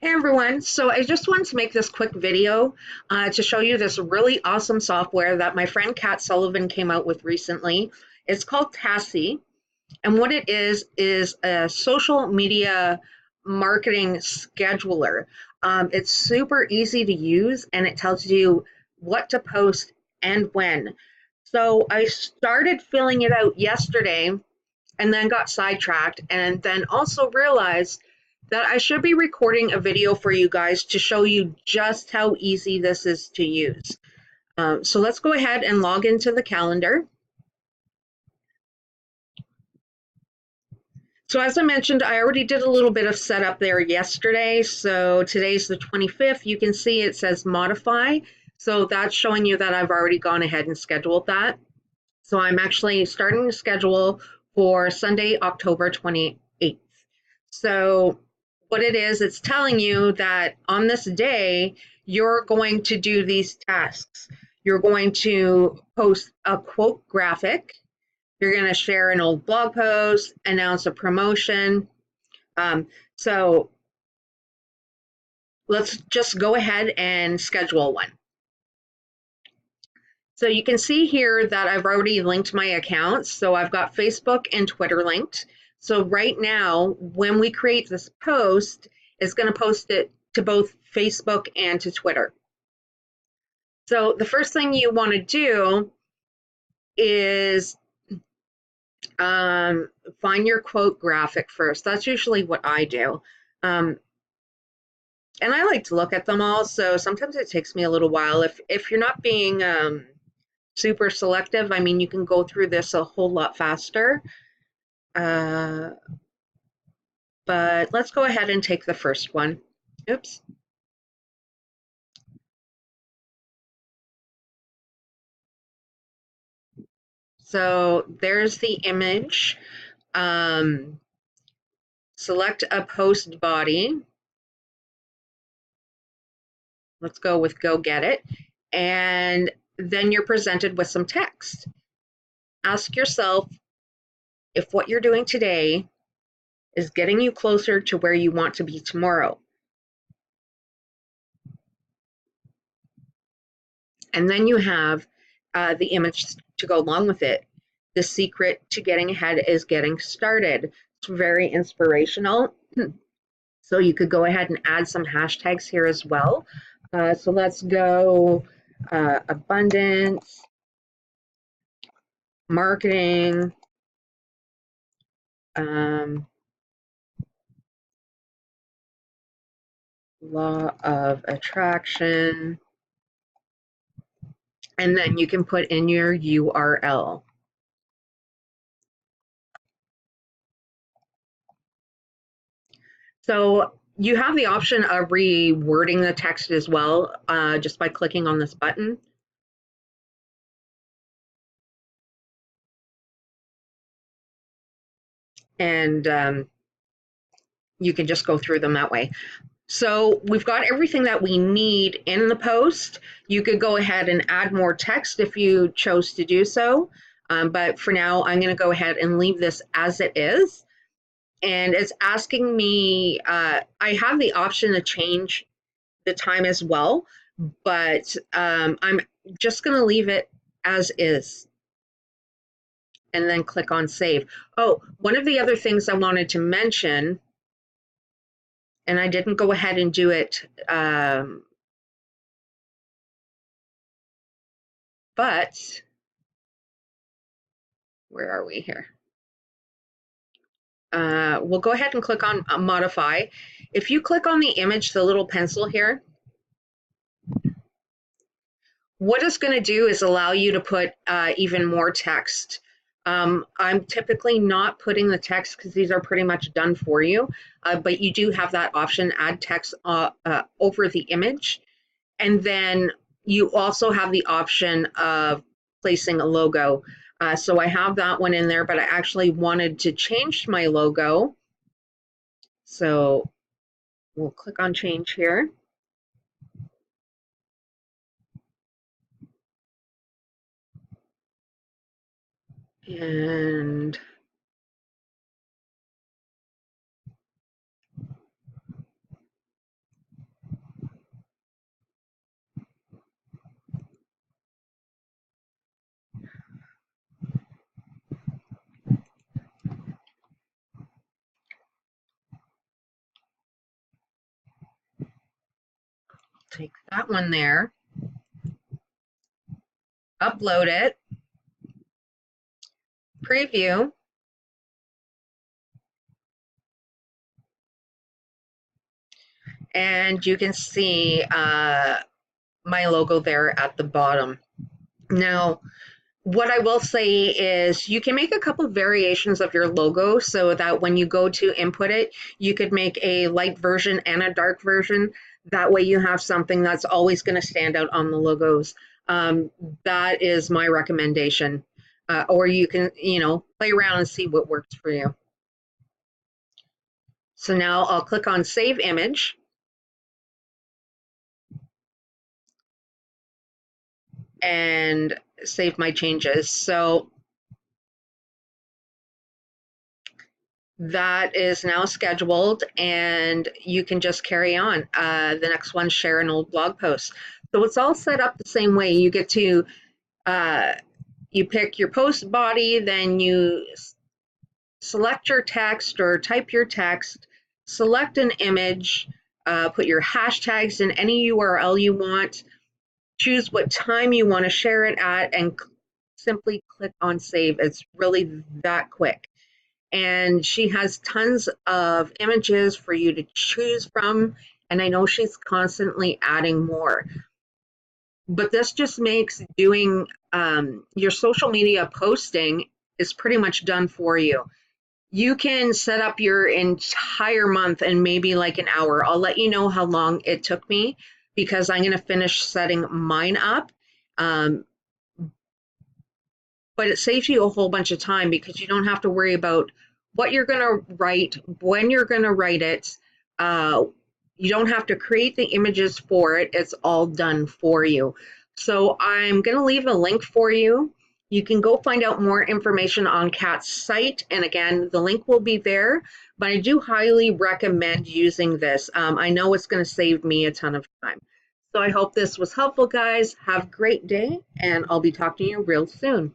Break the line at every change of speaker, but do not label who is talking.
Hey everyone, so I just wanted to make this quick video to show you this really awesome software that my friend Kat Sullivan came out with recently. It's called Tassi, and what it is a social media marketing scheduler. It's super easy to use and it tells you what to post and when. So I started filling it out yesterday and then got sidetracked and then also realized that I should be recording a video for you guys to show you just how easy this is to use. So let's go ahead and log into the calendar. So as I mentioned, I already did a little bit of setup there yesterday. So today's the 25th. You can see it says modify. So that's showing you that I've already gone ahead and scheduled that. So I'm actually starting to schedule for Sunday, October 28th. So what it is, it's telling you that on this day, you're going to do these tasks. You're going to post a quote graphic. You're going to share an old blog post, announce a promotion. So let's just go ahead and schedule one. So you can see here that I've already linked my accounts. So I've got Facebook and Twitter linked. So right now, when we create this post, it's going to post it to both Facebook and to Twitter. So the first thing you want to do is find your quote graphic first. That's usually what I do. And I like to look at them all, so sometimes it takes me a little while. If you're not being super selective, I mean, you can go through this a whole lot faster. But let's go ahead and take the first one. Oops. So there's the image. Select a post body. Let's go with go get it. And then you're presented with some text. Ask yourself if what you're doing today is getting you closer to where you want to be tomorrow. And then you have the image to go along with it. The secret to getting ahead is getting started. It's very inspirational. So you could go ahead and add some hashtags here as well. So let's go abundance, marketing, law of attraction, and then you can put in your URL. So you have the option of rewording the text as well, just by clicking on this button. And you can just go through them that way. So we've got everything that we need in the post. You could go ahead and add more text if you chose to do so. But for now, I'm going to go ahead and leave this as it is. And it's asking me, I have the option to change the time as well, but I'm just going to leave it as is and then click on save. Oh, one of the other things I wanted to mention, and I didn't go ahead and do it, but where are we here? We'll go ahead and click on modify. If you click on the image, the little pencil here, what it's going to do is allow you to put even more text. I'm typically not putting the text because these are pretty much done for you, but you do have that option, add text over the image. And then you also have the option of placing a logo. So I have that one in there, but I actually wanted to change my logo. So we'll click on change here. And Take that one there, upload it, preview, and you can see my logo there at the bottom. Now, what I will say is you can make a couple variations of your logo so that when you go to input it, you could make a light version and a dark version. That way you have something that's always going to stand out on the logos. That is my recommendation. Or you can, play around and see what works for you. So now I'll click on Save Image. And save my changes. So that is now scheduled and you can just carry on. The next one, share an old blog post. So it's all set up the same way. You get to, you pick your post body, then you select your text or type your text, select an image, put your hashtags in any URL you want, choose what time you want to share it at, and simply click on save. It's really that quick. And she has tons of images for you to choose from. And I know she's constantly adding more. But this just makes doing your social media posting is pretty much done for you. You can set up your entire month in maybe like an hour. I'll let you know how long it took me because I'm going to finish setting mine up. But it saves you a whole bunch of time because you don't have to worry about what you're going to write, when you're going to write it. You don't have to create the images for it. It's all done for you. So I'm going to leave a link for you. You can go find out more information on Kat's site. And again, the link will be there, but I do highly recommend using this. I know it's going to save me a ton of time. So I hope this was helpful, guys. Have a great day, and I'll be talking to you real soon.